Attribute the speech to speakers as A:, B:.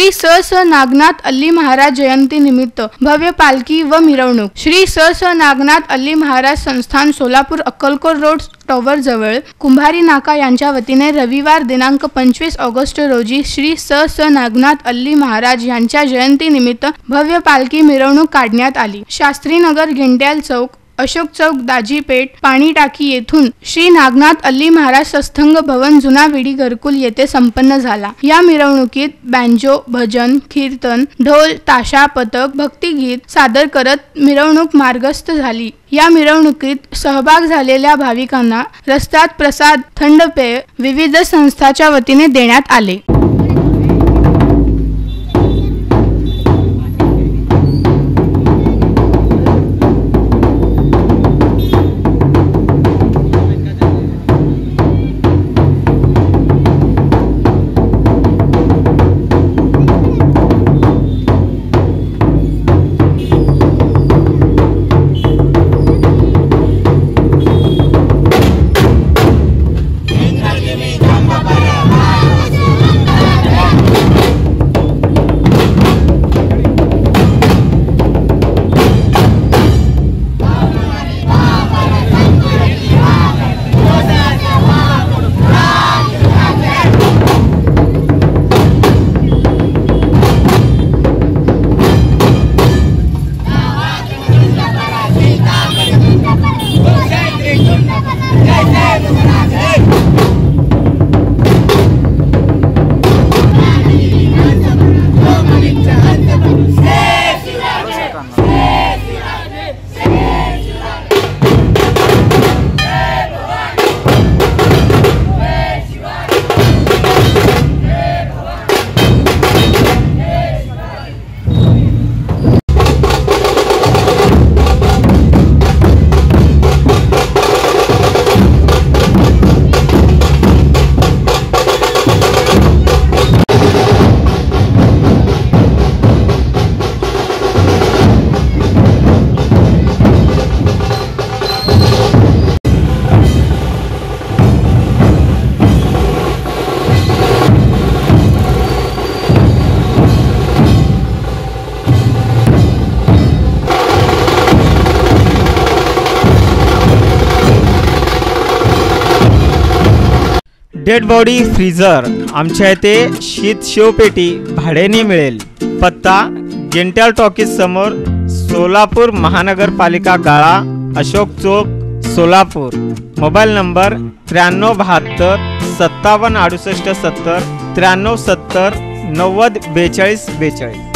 A: श्री स नागनाथ अल्ली महाराज जयंती निमित्त भव्य पालखी व मिरवणूक। श्री स नागनाथ अल्ली महाराज संस्थान सोलापूर अक्कलकोट रोड टॉवर जवळ कुंभारी नाका यांच्या वतीने रविवार दिनांक 25 ऑगस्ट रोजी श्री स नागनाथ अल्ली महाराज यांच्या जयंती निमित्त भव्य पालखी मिरवणूक काढण्यात आली। शास्त्रीनगर, गेंड्याल चौक, अशोक चौक, दाजीपेठ, पाणी टाकी येथून श्री नागनाथ अल्ली महाराज सत्संग भवन जुना विडी घरकुल येथे संपन्न झाला। या मिरवणुकीत बँजो, भजन, कीर्तन, ढोल, ताशा, पथक, भक्तिगीत सादर करत मिरवणूक मार्गस्थ झाली। या मिरवणुकीत सहभाग झालेल्या भाविकांना रस्त्यात प्रसाद, थंड पेय विविध संस्थांच्या वतीने देण्यात आले।
B: डेड बॉडी फ्रीजर आमच्या इथे शीत शिवपेटी भाड्याने मिळेल। पत्ता गेंट्याल टॉकीज समोर, सोलापूर महानगरपालिका गाळा, अशोक चौक, सोलापूर। Mobile number 9372 57 68 70 93 70 90 42 42।